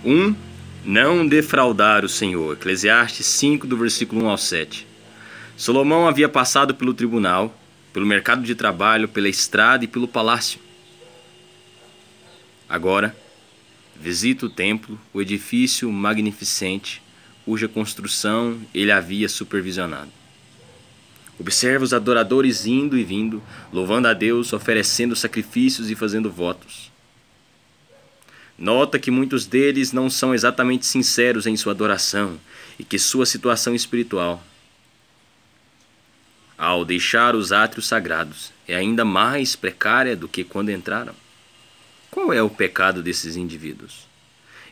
1. Não defraudar o Senhor. Eclesiastes 5, do versículo 1 ao 7. Salomão havia passado pelo tribunal, pelo mercado de trabalho, pela estrada e pelo palácio. Agora, visita o templo, o edifício magnificente, cuja construção ele havia supervisionado. Observa os adoradores indo e vindo, louvando a Deus, oferecendo sacrifícios e fazendo votos. Nota que muitos deles não são exatamente sinceros em sua adoração e que sua situação espiritual, ao deixar os átrios sagrados, é ainda mais precária do que quando entraram. Qual é o pecado desses indivíduos?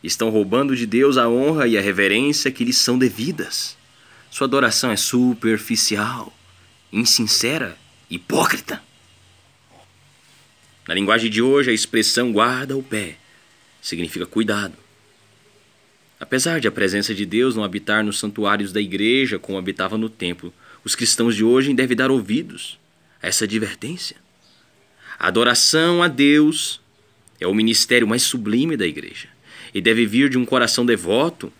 Estão roubando de Deus a honra e a reverência que lhes são devidas. Sua adoração é superficial, insincera, hipócrita. Na linguagem de hoje, a expressão guarda o pé significa cuidado. Apesar de a presença de Deus não habitar nos santuários da igreja como habitava no templo, os cristãos de hoje devem dar ouvidos a essa advertência. A adoração a Deus é o ministério mais sublime da igreja e deve vir de um coração devoto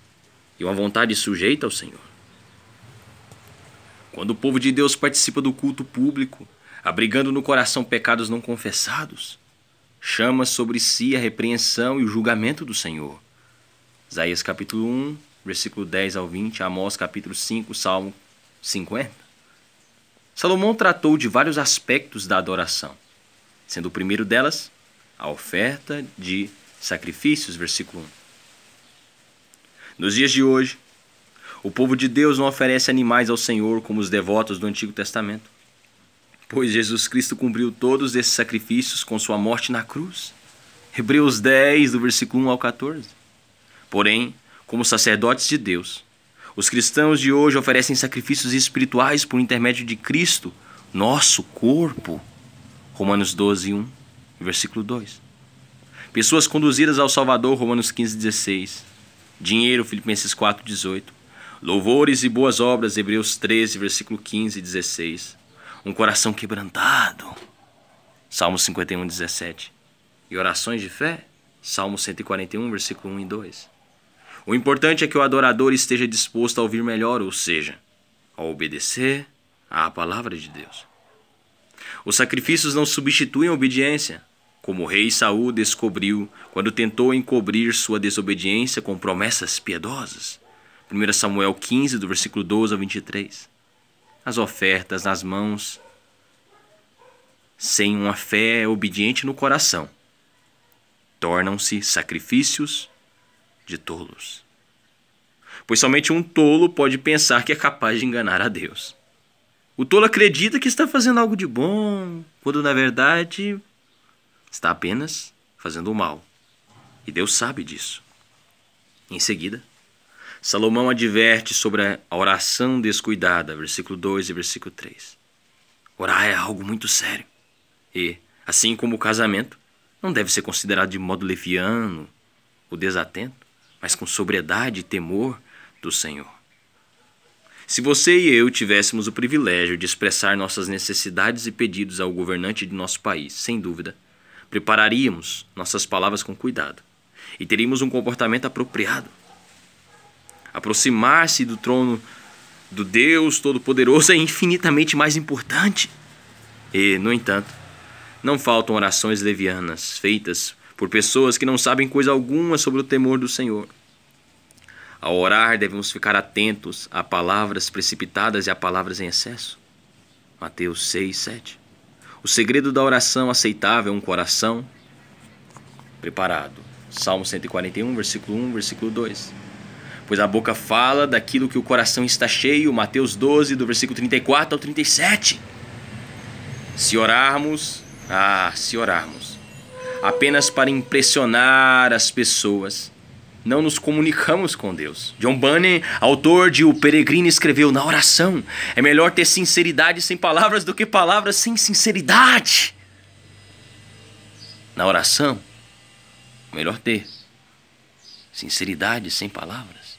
e uma vontade sujeita ao Senhor. Quando o povo de Deus participa do culto público, abrigando no coração pecados não confessados, chama sobre si a repreensão e o julgamento do Senhor. Isaías capítulo 1, versículo 10 ao 20, Amós capítulo 5, Salmo 50. Salomão tratou de vários aspectos da adoração, sendo o primeiro delas a oferta de sacrifícios, versículo 1. Nos dias de hoje, o povo de Deus não oferece animais ao Senhor como os devotos do Antigo Testamento, pois Jesus Cristo cumpriu todos esses sacrifícios com sua morte na cruz. Hebreus 10, do versículo 1 ao 14. Porém, como sacerdotes de Deus, os cristãos de hoje oferecem sacrifícios espirituais por intermédio de Cristo, nosso corpo. Romanos 12, 1, versículo 2. Pessoas conduzidas ao Salvador, Romanos 15, 16. Dinheiro, Filipenses 4, 18. Louvores e boas obras, Hebreus 13, versículo 15 e 16. Um coração quebrantado, Salmo 51, 17. E orações de fé, Salmo 141, versículo 1 e 2. O importante é que o adorador esteja disposto a ouvir melhor, ou seja, a obedecer à palavra de Deus. Os sacrifícios não substituem a obediência, como o rei Saul descobriu quando tentou encobrir sua desobediência com promessas piedosas. 1 Samuel 15, do versículo 12 ao 23. As ofertas nas mãos, sem uma fé obediente no coração, tornam-se sacrifícios de tolos. Pois somente um tolo pode pensar que é capaz de enganar a Deus. O tolo acredita que está fazendo algo de bom, quando na verdade está apenas fazendo o mal. E Deus sabe disso. Em seguida, Salomão adverte sobre a oração descuidada, versículo 2 e versículo 3. Orar é algo muito sério e, assim como o casamento, não deve ser considerado de modo leviano ou desatento, mas com sobriedade e temor do Senhor. Se você e eu tivéssemos o privilégio de expressar nossas necessidades e pedidos ao governante de nosso país, sem dúvida, prepararíamos nossas palavras com cuidado e teríamos um comportamento apropriado. Aproximar-se do trono do Deus Todo-Poderoso é infinitamente mais importante. E, no entanto, não faltam orações levianas feitas por pessoas que não sabem coisa alguma sobre o temor do Senhor. Ao orar, devemos ficar atentos a palavras precipitadas e a palavras em excesso. Mateus 6, 7. O segredo da oração aceitável é um coração preparado. Salmo 141, versículo 1, versículo 2. Pois a boca fala daquilo que o coração está cheio. Mateus 12, do versículo 34 ao 37. Se orarmos apenas para impressionar as pessoas, não nos comunicamos com Deus. John Bunyan, autor de O Peregrino, escreveu: na oração é melhor ter sinceridade sem palavras do que palavras sem sinceridade. Na oração, é melhor ter sinceridade sem palavras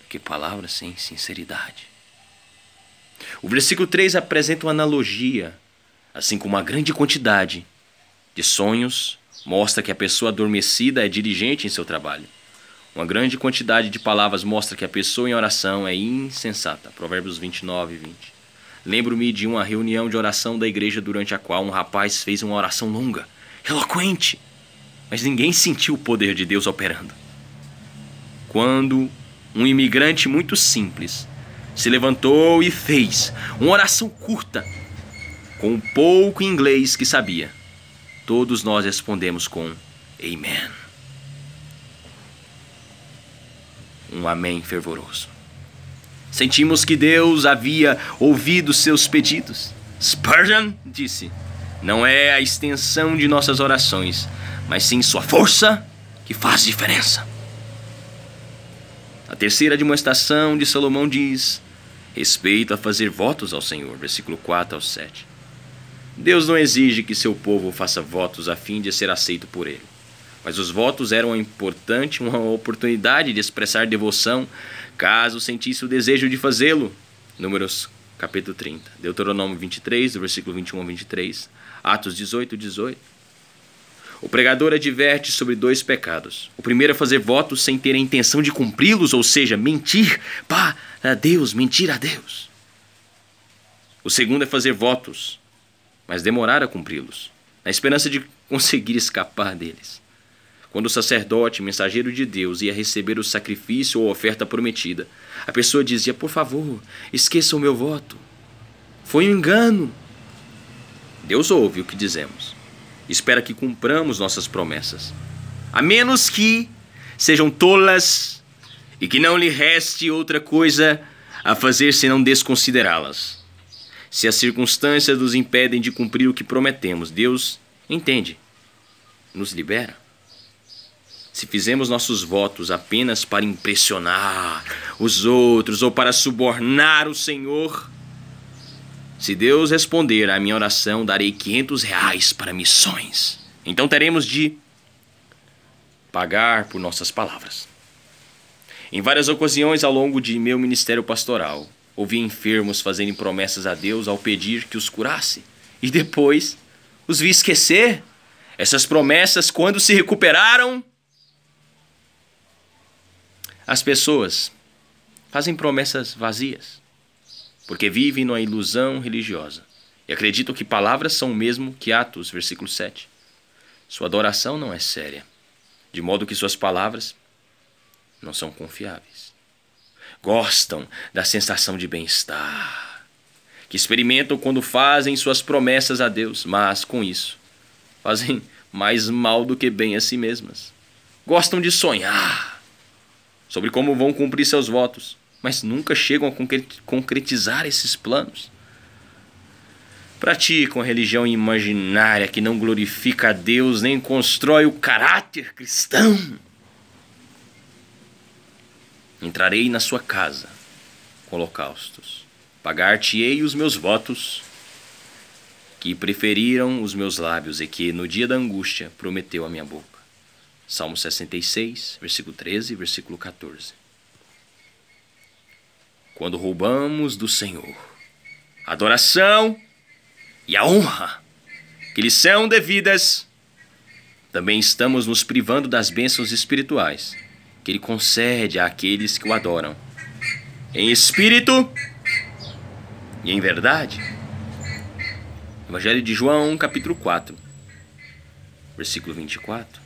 do que palavras sem sinceridade. O versículo 3 apresenta uma analogia, assim como uma grande quantidade de sonhos mostra que a pessoa adormecida é diligente em seu trabalho. Uma grande quantidade de palavras mostra que a pessoa em oração é insensata. Provérbios 29 e 20. Lembro-me de uma reunião de oração da igreja durante a qual um rapaz fez uma oração longa, eloquente, mas ninguém sentiu o poder de Deus operando. Quando um imigrante muito simples se levantou e fez uma oração curta, com o pouco inglês que sabia, todos nós respondemos com Amen. Um amém fervoroso. Sentimos que Deus havia ouvido seus pedidos. Spurgeon disse: não é a extensão de nossas orações, mas sim sua força que faz diferença. A terceira demonstração de Salomão diz respeito a fazer votos ao Senhor, versículo 4 ao 7. Deus não exige que seu povo faça votos a fim de ser aceito por ele, mas os votos eram uma oportunidade de expressar devoção, caso sentisse o desejo de fazê-lo. Números capítulo 30, Deuteronômio 23, do versículo 21 ao 23, Atos 18, 18. O pregador adverte sobre 2 pecados. O primeiro é fazer votos sem ter a intenção de cumpri-los, ou seja, mentir para Deus, mentir a Deus. O segundo é fazer votos, mas demorar a cumpri-los, na esperança de conseguir escapar deles. Quando o sacerdote, mensageiro de Deus, ia receber o sacrifício ou oferta prometida, a pessoa dizia: por favor, esqueça o meu voto. Foi um engano. Deus ouve o que dizemos. Espera que cumpramos nossas promessas, a menos que sejam tolas e que não lhe reste outra coisa a fazer senão desconsiderá-las. Se as circunstâncias nos impedem de cumprir o que prometemos, Deus entende, nos libera. Se fizemos nossos votos apenas para impressionar os outros ou para subornar o Senhor, se Deus responder à minha oração, darei R$500 para missões. Então teremos de pagar por nossas palavras. Em várias ocasiões ao longo de meu ministério pastoral, ouvi enfermos fazerem promessas a Deus ao pedir que os curasse, e depois os vi esquecer essas promessas quando se recuperaram. As pessoas fazem promessas vazias, porque vivem numa ilusão religiosa e acreditam que palavras são o mesmo que atos, versículo 7. Sua adoração não é séria, de modo que suas palavras não são confiáveis. Gostam da sensação de bem-estar que experimentam quando fazem suas promessas a Deus, mas com isso fazem mais mal do que bem a si mesmas. Gostam de sonhar sobre como vão cumprir seus votos, mas nunca chegam a concretizar esses planos. Praticam a religião imaginária que não glorifica a Deus nem constrói o caráter cristão. Entrarei na sua casa com holocaustos, pagar-te-ei os meus votos, que preferiram os meus lábios e que no dia da angústia prometeu a minha boca. Salmo 66, versículo 13 e versículo 14. Quando roubamos do Senhor a adoração e a honra que lhe são devidas, também estamos nos privando das bênçãos espirituais que Ele concede àqueles que o adoram, em espírito e em verdade. Evangelho de João, capítulo 4, versículo 24.